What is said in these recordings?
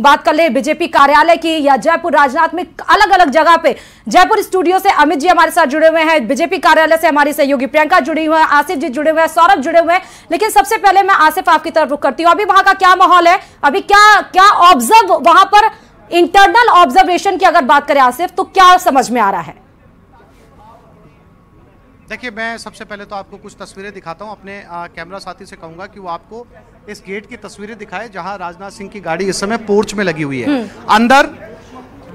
बात कर ले बीजेपी कार्यालय की या जयपुर राजनाथ में अलग अलग जगह पे, जयपुर स्टूडियो से अमित जी हमारे साथ जुड़े हुए हैं, बीजेपी कार्यालय से हमारी सहयोगी प्रियंका जुड़ी हुई है, आसिफ जी जुड़े हुए हैं, सौरभ जुड़े हुए हैं। लेकिन सबसे पहले मैं आसिफ आपकी तरफ रुख करती हूँ, अभी वहां का क्या माहौल है, अभी क्या ऑब्जर्व वहां पर इंटरनल ऑब्जर्वेशन की अगर बात करें आसिफ, तो क्या समझ में आ रहा है? देखिए, मैं सबसे पहले तो आपको कुछ तस्वीरें दिखाता हूं। अपने कैमरा साथी से कहूंगा कि वो आपको इस गेट की तस्वीरें दिखाए जहां राजनाथ सिंह की गाड़ी इस समय पोर्च में लगी हुई है। अंदर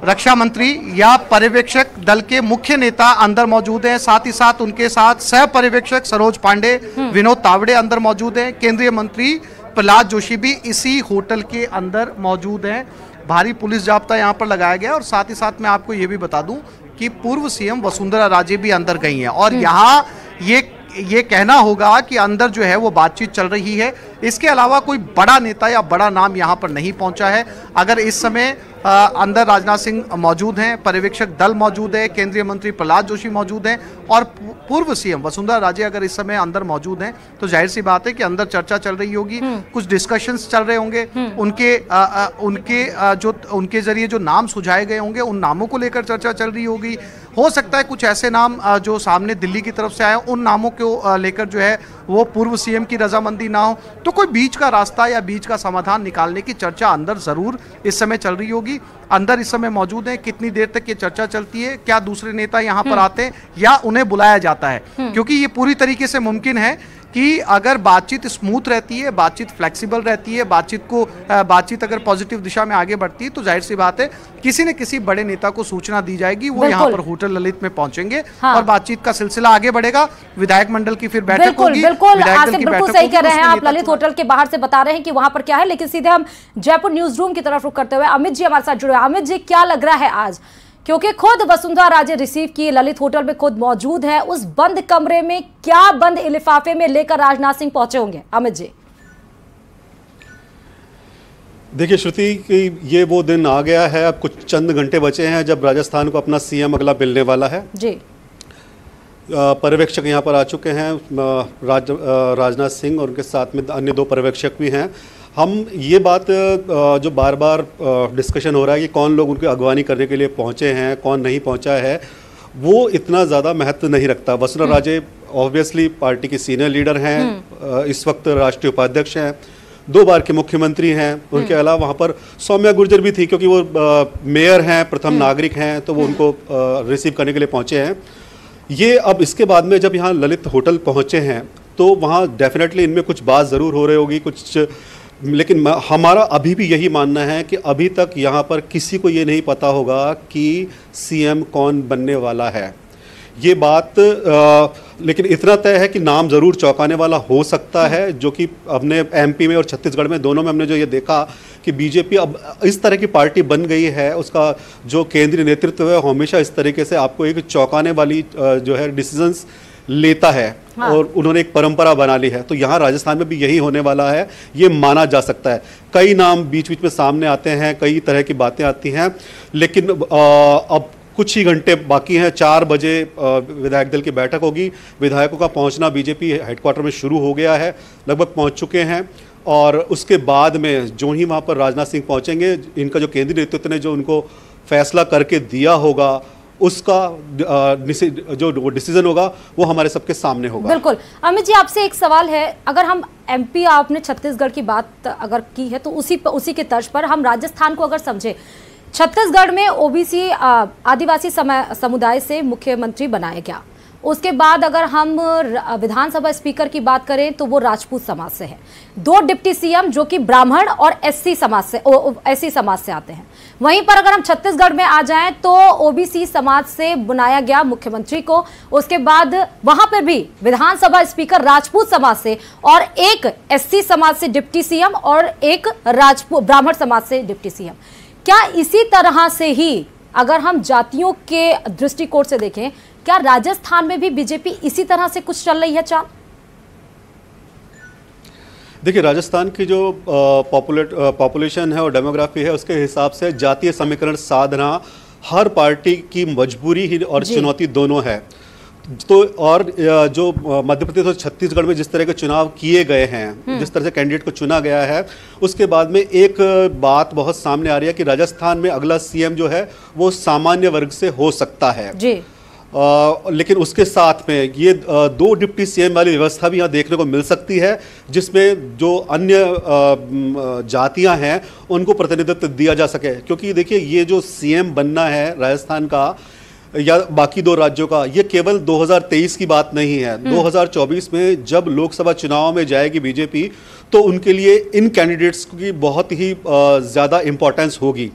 रक्षा मंत्री या पर्यवेक्षक दल के मुख्य नेता अंदर मौजूद हैं, साथ ही साथ उनके साथ सह पर्यवेक्षक सरोज पांडे, विनोद तावड़े अंदर मौजूद हैं, केंद्रीय मंत्री प्रहलाद जोशी भी इसी होटल के अंदर मौजूद हैं। भारी पुलिस जाब्ता यहाँ पर लगाया गया और साथ ही साथ मैं आपको ये भी बता दूं कि पूर्व सीएम वसुंधरा राजे भी अंदर गई हैं और यहाँ ये कहना होगा कि अंदर जो है वो बातचीत चल रही है। इसके अलावा कोई बड़ा नेता या बड़ा नाम यहाँ पर नहीं पहुंचा है। अगर इस समय अंदर राजनाथ सिंह मौजूद हैं, पर्यवेक्षक दल मौजूद है, केंद्रीय मंत्री प्रहलाद जोशी मौजूद हैं और पूर्व सीएम वसुंधरा राजे अगर इस समय अंदर मौजूद हैं तो जाहिर सी बात है कि अंदर चर्चा चल रही होगी, कुछ डिस्कशंस चल रहे होंगे, उनके जरिए जो नाम सुझाए गए होंगे उन नामों को लेकर चर्चा चल रही होगी। हो सकता है कुछ ऐसे नाम जो सामने दिल्ली की तरफ से आए उन नामों को लेकर जो है वो पूर्व सीएम की रजामंदी ना हो, तो कोई बीच का रास्ता या बीच का समाधान निकालने की चर्चा अंदर जरूर इस समय चल रही होगी। अंदर इस समय मौजूद है, कितनी देर तक ये चर्चा चलती है, क्या दूसरे नेता यहाँ पर आते हैं या उन्हें बुलाया जाता है, क्योंकि ये पूरी तरीके से मुमकिन है कि अगर बातचीत स्मूथ रहती है, बातचीत फ्लेक्सिबल रहती है, बातचीत अगर पॉजिटिव दिशा में आगे बढ़ती है तो जाहिर सी बात है किसी न किसी बड़े नेता को सूचना दी जाएगी, वो यहाँ पर होटल ललित में पहुंचेंगे और बातचीत का सिलसिला आगे बढ़ेगा। विधायक मंडल की फिर बैठक होगी। बिल्कुल सही कह रहे हैं आप, ललित होटल के बाहर से बता रहे हैं कि वहां पर क्या है, लेकिन सीधे हम जयपुर न्यूज रूम की तरफ रुख करते हुए अमित जी हमारे साथ जुड़े। अमित जी, क्या लग रहा है आज, क्योंकि खुद वसुंधरा राजे रिसीव की ललित होटल में खुद मौजूद है, उस बंद कमरे में क्या बंद लिफाफे में लेकर राजनाथ सिंह पहुंचे होंगे? अमित जी देखिए श्रुति कि ये वो दिन आ गया है, अब कुछ चंद घंटे बचे हैं जब राजस्थान को अपना सीएम अगला मिलने वाला है जी। पर्यवेक्षक यहाँ पर आ चुके हैं, राजनाथ सिंह और उनके साथ में अन्य दो पर्यवेक्षक भी हैं। हम ये बात जो बार बार डिस्कशन हो रहा है कि कौन लोग उनकी अगवानी करने के लिए पहुँचे हैं, कौन नहीं पहुँचा है, वो इतना ज़्यादा महत्व नहीं रखता। वसुंधरा राजे ऑब्वियसली पार्टी की सीनियर लीडर हैं, इस वक्त राष्ट्रीय उपाध्यक्ष हैं, 2 बार के मुख्यमंत्री हैं। उनके अलावा वहाँ पर सौम्या गुर्जर भी थी क्योंकि वो मेयर हैं, प्रथम नागरिक हैं, तो वो उनको रिसीव करने के लिए पहुँचे हैं। ये अब इसके बाद में जब यहाँ ललित होटल पहुँचे हैं तो वहाँ डेफिनेटली इनमें कुछ बात ज़रूर हो रही होगी कुछ, लेकिन हमारा अभी भी यही मानना है कि अभी तक यहाँ पर किसी को ये नहीं पता होगा कि सीएम कौन बनने वाला है। ये बात लेकिन इतना तय है कि नाम ज़रूर चौंकाने वाला हो सकता है, जो कि हमने एमपी में और छत्तीसगढ़ में दोनों में हमने जो ये देखा कि बीजेपी अब इस तरह की पार्टी बन गई है, उसका जो केंद्रीय नेतृत्व है हमेशा इस तरीके से आपको एक चौंकाने वाली जो है डिसीजंस लेता है। हाँ। और उन्होंने एक परंपरा बना ली है, तो यहाँ राजस्थान में भी यही होने वाला है, ये माना जा सकता है। कई नाम बीच बीच में सामने आते हैं, कई तरह की बातें आती हैं, लेकिन अब कुछ ही घंटे बाकी हैं, 4 बजे विधायक दल की बैठक होगी। विधायकों का पहुंचना बीजेपी हेडक्वार्टर में शुरू हो गया है, लगभग पहुंच चुके हैं और उसके बाद में जो ही वहां पर राजनाथ सिंह पहुंचेंगे, इनका जो केंद्रीय नेतृत्व ने जो उनको फैसला करके दिया होगा उसका जो डिसीजन होगा वो हमारे सबके सामने होगा। बिल्कुल। अमित जी, आपसे एक सवाल है, अगर हम एमपी, आपने छत्तीसगढ़ की बात अगर की है तो उसी के तर्ज पर हम राजस्थान को अगर समझे, छत्तीसगढ़ में ओबीसी आदिवासी समुदाय से मुख्यमंत्री बनाया गया, उसके बाद अगर हम विधानसभा स्पीकर की बात करें तो वो राजपूत समाज से है, 2 डिप्टी सीएम जो कि ब्राह्मण और एससी समाज से आते हैं। वहीं पर अगर हम छत्तीसगढ़ में आ जाएं तो ओबीसी समाज से बनाया गया मुख्यमंत्री को, उसके बाद वहां पर भी विधानसभा स्पीकर राजपूत समाज से, और एक एससी समाज से डिप्टी सीएम और एक ब्राह्मण समाज से डिप्टी सीएम। क्या इसी तरह से ही अगर हम जातियों के दृष्टिकोण से देखें, क्या राजस्थान में भी बीजेपी इसी तरह से कुछ चल रही है चाल? देखिए, राजस्थान की जो पॉपुलेशन है और डेमोग्राफी है उसके हिसाब से जातीय समीकरण साधना हर पार्टी की मजबूरी ही और चुनौती दोनों है। तो और जो मध्य प्रदेश और छत्तीसगढ़ में जिस तरह के चुनाव किए गए हैं, जिस तरह से कैंडिडेट को चुना गया है, उसके बाद में एक बात बहुत सामने आ रही है कि राजस्थान में अगला सीएम जो है वो सामान्य वर्ग से हो सकता है जी। लेकिन उसके साथ में ये 2 डिप्टी सीएम वाली व्यवस्था भी यहाँ देखने को मिल सकती है, जिसमें जो अन्य जातियां हैं उनको प्रतिनिधित्व दिया जा सके। क्योंकि देखिए, ये जो सीएम बनना है राजस्थान का या बाकी 2 राज्यों का, ये केवल 2023 की बात नहीं है। 2024 में जब लोकसभा चुनाव में जाएगी बीजेपी, तो उनके लिए इन कैंडिडेट्स की बहुत ही ज्यादा इंपॉर्टेंस होगी।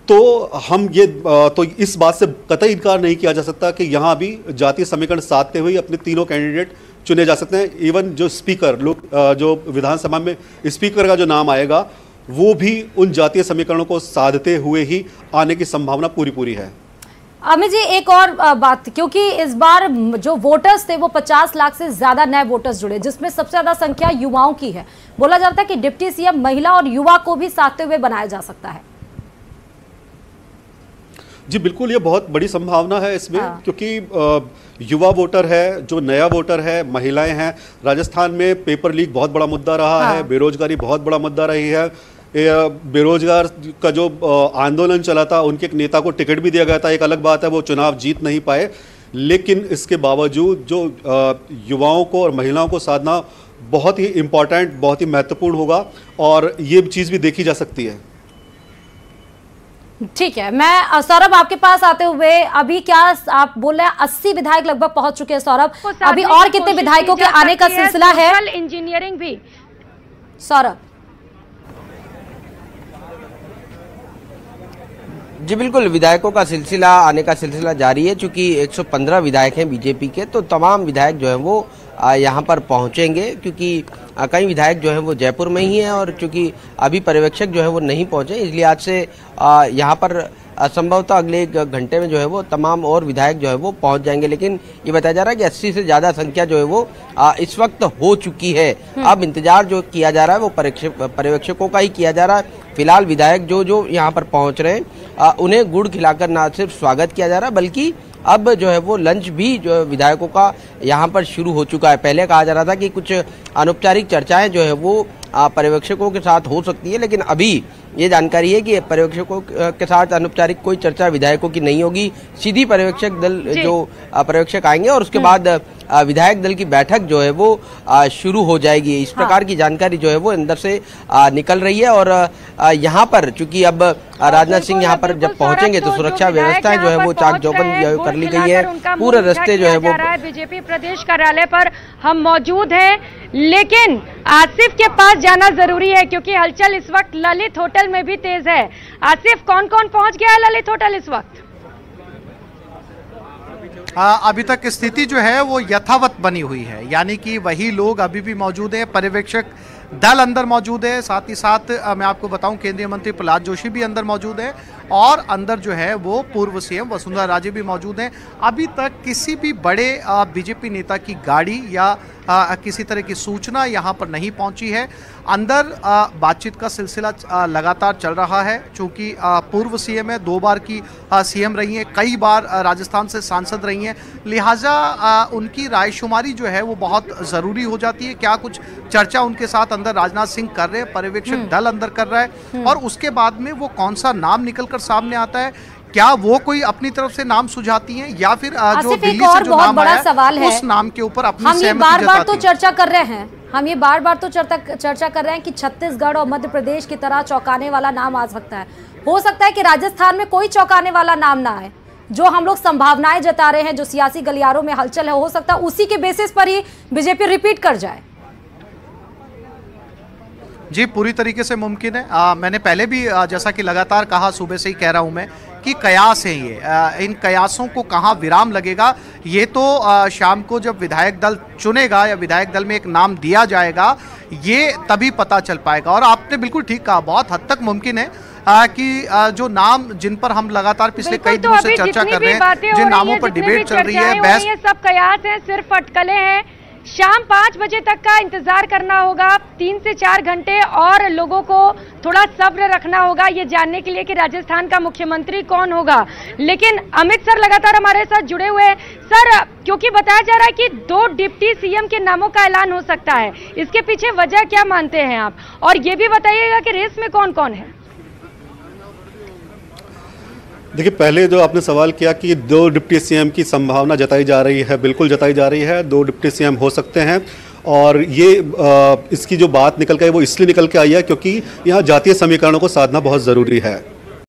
तो हम ये तो इस बात से कतई इनकार नहीं किया जा सकता कि यहाँ भी जातीय समीकरण साधते हुए अपने तीनों कैंडिडेट चुने जा सकते हैं। इवन जो स्पीकर जो विधानसभा में स्पीकर का जो नाम आएगा, वो भी उन जातीय समीकरणों को साधते हुए ही आने की संभावना पूरी है। अमित जी, एक और बात, क्योंकि इस बार जो वोटर्स थे वो 50 लाख से ज्यादा नए वोटर्स जुड़े, जिसमें सबसे ज्यादा संख्या युवाओं की है। बोला जाता है कि डिप्टी सीएम महिला और युवा को भी साधते हुए बनाया जा सकता है। जी बिल्कुल, ये बहुत बड़ी संभावना है इसमें। क्योंकि युवा वोटर है, जो नया वोटर है, महिलाएं हैं। राजस्थान में पेपर लीक बहुत बड़ा मुद्दा रहा है, बेरोजगारी बहुत बड़ा मुद्दा रही है। बेरोजगार का जो आंदोलन चला था, उनके एक नेता को टिकट भी दिया गया था। एक अलग बात है वो चुनाव जीत नहीं पाए, लेकिन इसके बावजूद जो युवाओं को और महिलाओं को साधना बहुत ही इम्पोर्टेंट, बहुत ही महत्वपूर्ण होगा, और ये चीज़ भी देखी जा सकती है। ठीक है, मैं सौरभ आपके पास आते हुए, अभी क्या आप बोल रहे हैं 80 विधायक लगभग पहुंच चुके हैं सौरभ, अभी और कितने विधायकों के आने का सिलसिला है? इंजीनियरिंग भी सौरभ। जी बिल्कुल, विधायकों का सिलसिला आने का सिलसिला जारी है। चूंकि 115 विधायक हैं बीजेपी के, तो तमाम विधायक जो हैं वो यहाँ पर पहुँचेंगे, क्योंकि कई विधायक जो हैं वो जयपुर में ही हैं, और चूंकि अभी पर्यवेक्षक जो है वो नहीं पहुँचे, इसलिए आज से यहाँ पर संभवतः अगले 1 घंटे में जो है वो तमाम और विधायक जो है वो पहुंच जाएंगे। लेकिन ये बताया जा रहा है कि 80 से ज्यादा संख्या जो है वो इस वक्त हो चुकी है। अब इंतजार जो किया जा रहा है वो पर्यवेक्षकों का ही किया जा रहा है। फिलहाल विधायक जो यहाँ पर पहुंच रहे हैं, उन्हें गुड़ खिलाकर न सिर्फ स्वागत किया जा रहा है, बल्कि अब जो है वो लंच भी जो विधायकों का यहाँ पर शुरू हो चुका है। पहले कहा जा रहा था कि कुछ अनौपचारिक चर्चाएं जो है वो पर्यवेक्षकों के साथ हो सकती है, लेकिन अभी ये जानकारी है कि पर्यवेक्षकों के साथ अनौपचारिक कोई चर्चा विधायकों की नहीं होगी। सीधी पर्यवेक्षक दल जो पर्यवेक्षक आएंगे और उसके बाद विधायक दल की बैठक जो है वो शुरू हो जाएगी। इस प्रकार की जानकारी जो है वो अंदर से निकल रही है। और यहाँ पर चूंकि अब राजनाथ सिंह यहाँ पर जब पहुंचेंगे तो सुरक्षा व्यवस्थाएं जो है वो चाक चौबंद कर ली गई है। पूरे रास्ते जो है वो बीजेपी प्रदेश कार्यालय पर हम मौजूद हैं, लेकिन आसिफ के पास जाना जरूरी है क्योंकि हलचल इस वक्त ललित होटल में भी तेज है। आसिफ, कौन कौन पहुंच गया है ललित होटल इस वक्त? अभी तक स्थिति जो है वो यथावत बनी हुई है, यानी कि वही लोग अभी भी मौजूद हैं। पर्यवेक्षक दल अंदर मौजूद है, साथ ही साथ मैं आपको बताऊं केंद्रीय मंत्री प्रहलाद जोशी भी अंदर मौजूद है, और अंदर जो है वो पूर्व सीएम वसुंधरा राजे भी मौजूद हैं। अभी तक किसी भी बड़े बीजेपी नेता की गाड़ी या किसी तरह की सूचना यहाँ पर नहीं पहुँची है। अंदर बातचीत का सिलसिला लगातार चल रहा है, चूँकि पूर्व सीएम है, 2 बार की सीएम रही हैं, कई बार राजस्थान से सांसद रही हैं, लिहाजा उनकी रायशुमारी जो है वो बहुत ज़रूरी हो जाती है। क्या कुछ चर्चा उनके साथ अंदर राजनाथ सिंह कर रहे हैं, पर्यवेक्षक दल अंदर कर रहा है, और उसके बाद में वो कौन सा नाम निकल कर सामने आता है, क्या वो कोई अपनी तरफ से नाम सुझाती हैं या फिर जो दिल्ली से जो नाम आया सवाल है, उस नाम के ऊपर अपनी हम ये बार-बार तो चर्चा कर रहे हैं, हम ये बार-बार तो चर्चा कर रहे हैं कि छत्तीसगढ़ और मध्य प्रदेश की तरह चौंकाने वाला नाम आ सकता है। हो सकता है कि राजस्थान में कोई चौंकाने वाला नाम ना आए। जो हम लोग संभावनाएं जता रहे हैं, जो सियासी गलियारों में हलचल है, हो सकता है उसी के बेसिस पर ही बीजेपी रिपीट कर जाए। जी पूरी तरीके से मुमकिन है। मैंने पहले भी जैसा कि लगातार कहा, सुबह से ही कह रहा हूं मैं कि कयास है ये। इन कयासों को कहाँ विराम लगेगा ये तो शाम को जब विधायक दल चुनेगा या विधायक दल में एक नाम दिया जाएगा, ये तभी पता चल पाएगा। और आपने बिल्कुल ठीक कहा, बहुत हद तक मुमकिन है कि जो नाम जिन पर हम लगातार पिछले कई दिनों से चर्चा कर रहे हैं, जिन नामों पर डिबेट चल रही है, बहस, ये सब कयास है, सिर्फ अटकलें हैं। शाम 5 बजे तक का इंतजार करना होगा, 3 से 4 घंटे, और लोगों को थोड़ा सब्र रखना होगा ये जानने के लिए कि राजस्थान का मुख्यमंत्री कौन होगा। लेकिन अमित सर लगातार हमारे साथ जुड़े हुए हैं। सर, क्योंकि बताया जा रहा है कि 2 डिप्टी सीएम के नामों का ऐलान हो सकता है, इसके पीछे वजह क्या मानते हैं आप, और ये भी बताइएगा कि रेस में कौन कौन है। देखिए, पहले जो आपने सवाल किया कि 2 डिप्टी सीएम की संभावना जताई जा रही है, बिल्कुल जताई जा रही है। 2 डिप्टी सीएम हो सकते हैं, और ये इसकी जो बात निकल के आई वो इसलिए निकल के आई है क्योंकि यहाँ जातीय समीकरणों को साधना बहुत ज़रूरी है।